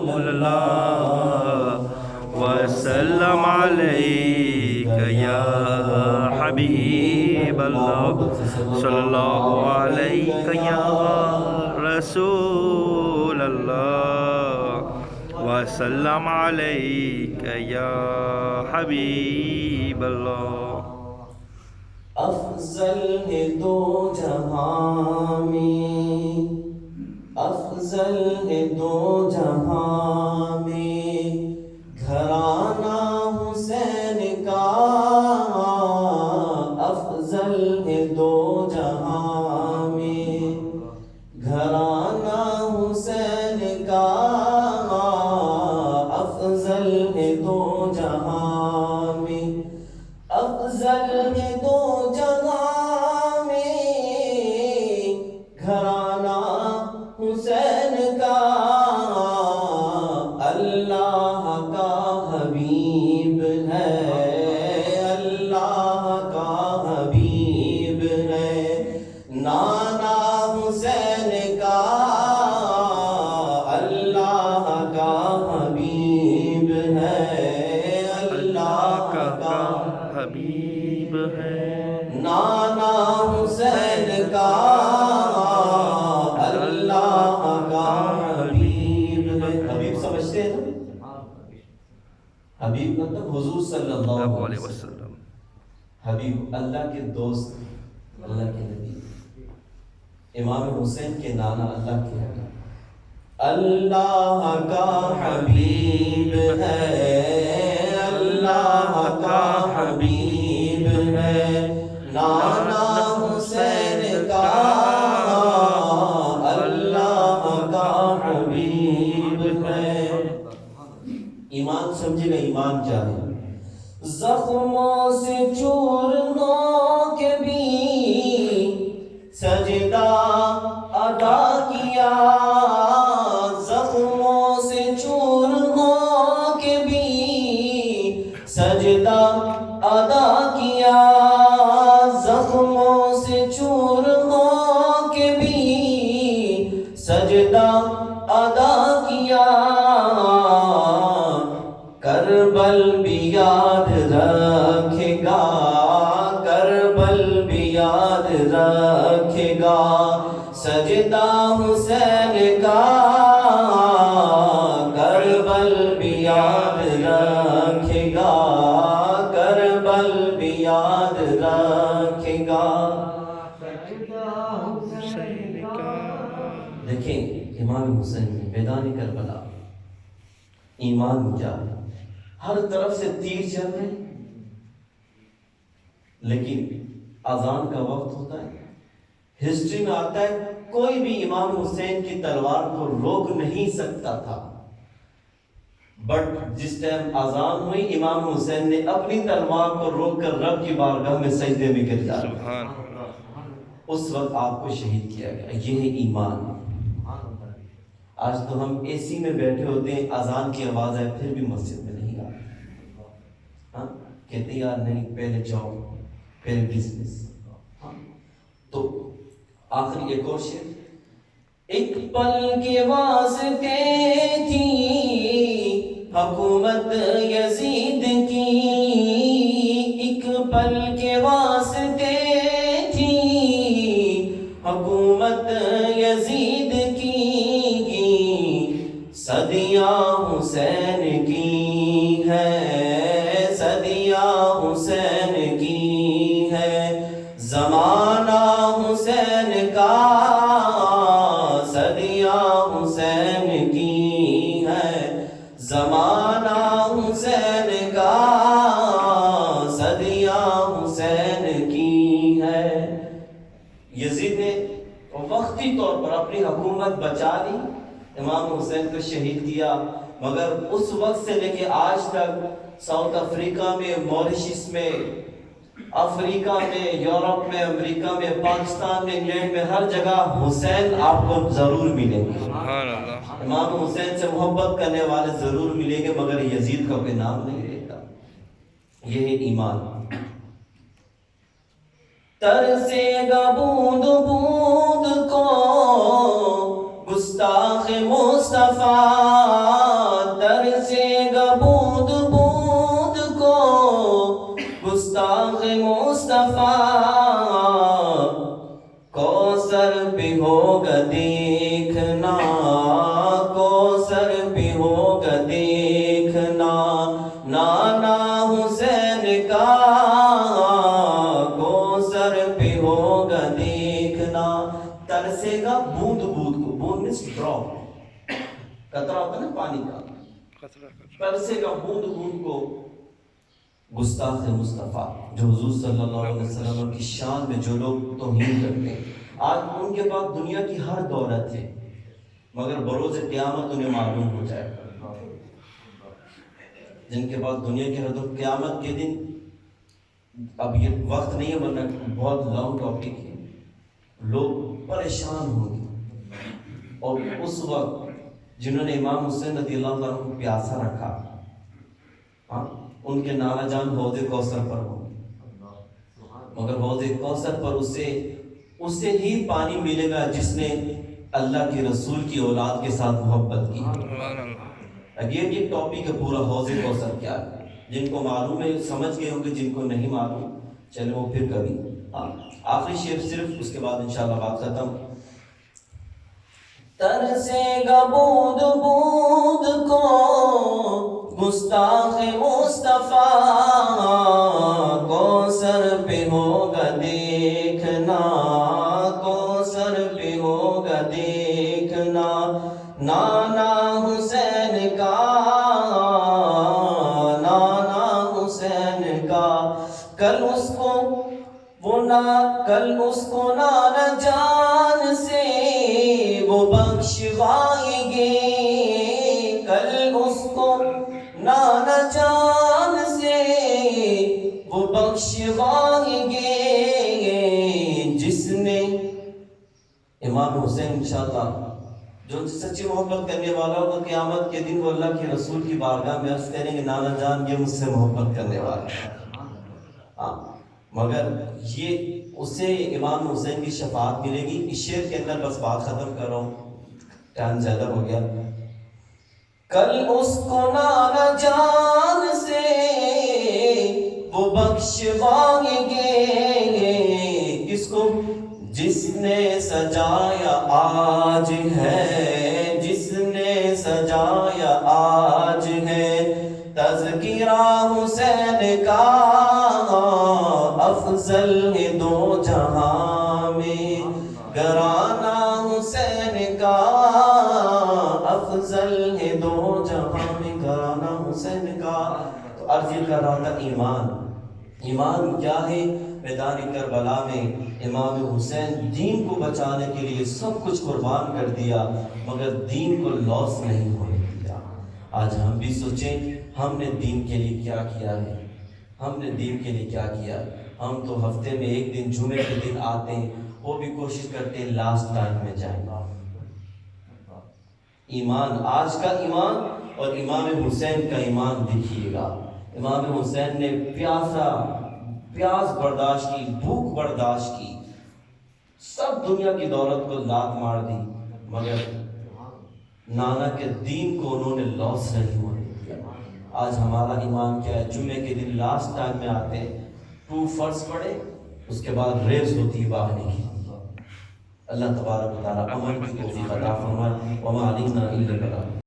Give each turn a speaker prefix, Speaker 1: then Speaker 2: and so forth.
Speaker 1: الله وسلم عليك يا حبيب الله صلى الله عليك يا رسول الله وسلم عليك يا حبيب الله.
Speaker 2: افضل ہے دو جہاں میں، افضل ہے دو جہاں میں گھرانہ حسین کا، افضل ہے دو جہاں میں گھرانہ حسین کا، افضل ہے دو جہاں میں، افضل ہے دو جہاں میں گھرانہ حسین کا، اللہ کا حبیب ہے، اللہ کا حبیب ہے نانا حسین کا، اللہ کا حبیب ہے، اللہ کا
Speaker 1: حبیب ہے
Speaker 2: نانا حسین کا، اللہ کا حبیب ہے. حبیب سمجھتے ہیں نا؟ حبیب مطلب حضور صلی اللہ علیہ وسلم. حبیب اللہ کے دوست، اللہ کے نبی. امام حسین کے نانا اللہ کے حبیب، اللہ کا حبیب ہے، اللہ کا حبیب ہے نانا حسین کا، اللہ کا حبیب ہے. ایمان سمجھے گا ایمان کیا ہے؟ زخموں سے چور ہو کے بھی سجدہ ادا کیا، زخموں سے چور ہو کے بھی سجدہ ادا کیا، زخموں سے چور ہو کے بھی سجدہ ادا کیا، کربل بھی یاد رکھے گا، کربل بھی یاد رکھے گا سجدہ حسین کا، کربل بھی یاد رکھے گا، کربل بھی یاد رکھے گا. دیکھیں امام حسین میدان کربلا ایمان کیا ہے، ہر طرف سے تیر چل رہے ہیں، لیکن اذان کا وقت ہوتا ہے. ہسٹری میں آتا ہے کوئی بھی امام حسین کی تلوار کو روک نہیں سکتا تھا، بٹ جس ٹائم اذان ہوئی امام حسین نے اپنی تلوار کو روک کر رب کی بارگاہ میں سجدے میں گر جایا، اس وقت آپ کو شہید کیا گیا. یہ ہے ایمان. آج تو ہم اے سی میں بیٹھے ہوتے ہیں، اذان کی آواز آئے پھر بھی مسجد میں نہیں آتے، ہاں کہتے یار نہیں پہلے جاؤ پہلے بزنس. تو آخری ایک اور شعر، ایک پل کے واسطے تھی حکومت یزید کی، ایک پل کے واسطے تھی حکومت یزید کی، صدیاں حسین کی ہے، صدیاں حسین کی ہے زمانہ حسین کا، صدیاں حسین کی ہے زمانہ حسین کا، صدیاں حسین کی ہے. یزید نے وقتی طور پر اپنی حکومت بچا لی، امام حسین کو شہید کیا، مگر اس وقت سے لے کے آج تک ساؤتھ افریقہ میں، موریشس میں، افریقہ میں، یورپ میں، امریکہ میں، پاکستان میں، انگلینڈ میں، ہر جگہ حسین آپ کو ضرور ملیں گے. امام حسین سے محبت کرنے والے ضرور ملیں گے، مگر یزید کا کوئی نام نہیں لیتا. یہ ہے ایمان. ترسے گا بوند بوند کو گستاخ مصطفیٰ، قطرہ ہوتا ہے نا پانی کا، پرسے کا بوند بوند کو گستاخ مصطفیٰ جو حضور صلی اللہ علیہ وسلم کی شان میں جو لوگ توہین کرتے ہیں، آج ان کے پاس دنیا کی ہر دولت ہے مگر بروز قیامت انہیں معلوم ہو جائے گا۔ جن کے پاس دنیا کی ہر دولت، قیامت کے دن، اب یہ وقت نہیں ہے ورنہ بہت لانگ ٹاپک ہے، لوگ پریشان ہوں گے، اور اس وقت جنہوں نے امام حسین رضی اللہ عنہ کو پیاسا رکھا، ان کے نانا جان حوض کوثر پر ہوں، مگر حوض کوثر پر اسے ہی پانی ملے گا جس نے اللہ کے رسول کی اولاد کے ساتھ محبت کی۔ اگین یہ ٹاپک ہے پورا حوض کوثر کیا ہے، جن کو معلوم ہے سمجھ گئے ہوں گے، جن کو نہیں معلوم چلے وہ پھر کبھی۔ آخری شعر صرف، اس کے بعد انشاءاللہ بات ختم۔ ترسے گا بود بود کو گستاخ مصطفیٰ، کوثر پہ ہوگا دیکھنا، کوثر پہ ہوگا دیکھنا، نانا حسین کا، نانا حسین کا، کل اس کو نانا جان سے وہ بخشوائیں گے، کل اس کو نانا جان سے وہ بخشوائیں گے، جس نے امام حسین انشاءاللہ جو سچی محبت کرنے والا ہوگا، قیامت کے دن وہ اللہ کے رسول کی بارگاہ میں عرض کریں گے نانا جان یہ مجھ سے محبت کرنے والا ہے۔ مگر یہ اسے امام حسین کی شفاعت ملے گی۔ اس شعر کے اندر بس بات ختم کر رہا ہوں، ٹائم زیادہ ہو گیا۔ کل اس کو نانا جان سے وہ بخشوائیں گے، کس کو؟ جس نے سجایا آج ہے، جس نے سجایا آج ہے تذکرہ حسین کا، افضل ہے دو جہاں میں گرانہ حسین کا، افضل ہے دو جہاں میں گرانہ حسین کا۔ تو عرض یہ کر رہا تھا ایمان کیا ہے؟ میدان کربلا میں امام حسین دین کو بچانے کے لیے سب کچھ قربان کر دیا مگر دین کو لاس نہیں ہونے دیا۔ آج ہم بھی سوچیں ہم نے دین کے لیے کیا کیا ہے، ہم نے دین کے لیے کیا کیا ہے۔ ہم تو ہفتے میں ایک دن جمعے کے دن آتے ہیں، وہ بھی کوشش کرتے ہیں لاسٹ ٹائم میں جائیں۔ ایمان، آج کا ایمان اور امام حسین کا ایمان دیکھیے گا۔ امام حسین نے پیاس برداشت کی، بھوک برداشت کی، سب دنیا کی دولت کو لات مار دی مگر نانا کے دین کو انہوں نے لاس نہیں ہونے دیا۔ آج ہمارا ایمان کیا ہے؟ جمعے کے دن لاسٹ ٹائم میں آتے ہیں، 2 فرض پڑھے، اس کے بعد ریز ہوتی ہے باہر کی۔ اللہ تبارک و تعالیٰ عمل کی توفیق عطا فرمائے۔ وما علینا الا البلاغ۔